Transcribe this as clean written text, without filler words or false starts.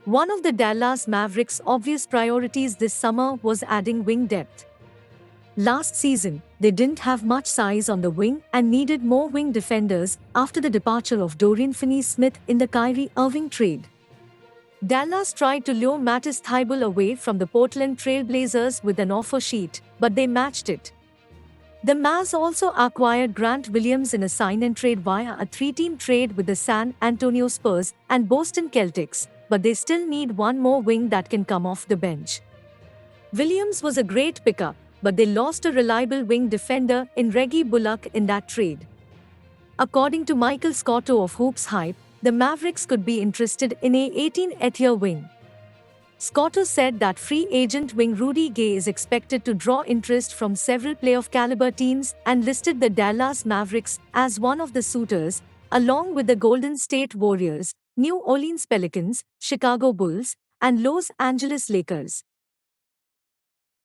One of the Dallas Mavericks' obvious priorities this summer was adding wing depth. Last season, they didn't have much size on the wing and needed more wing defenders after the departure of Dorian Finney-Smith in the Kyrie Irving trade. Dallas tried to lure Matisse Thybulle away from the Portland Trail Blazers with an offer sheet, but they matched it. The Mavs also acquired Grant Williams in a sign-and-trade via a three-team trade with the San Antonio Spurs and Boston Celtics, but they still need one more wing that can come off the bench. Williams was a great pickup, but they lost a reliable wing defender in Reggie Bullock in that trade. According to Michael Scotto of Hoops Hype, the Mavericks could be interested in a 18th-year wing. Scotto said that free agent wing Rudy Gay is expected to draw interest from several playoff-caliber teams and listed the Dallas Mavericks as one of the suitors, along with the Golden State Warriors, New Orleans Pelicans, Chicago Bulls, and Los Angeles Lakers.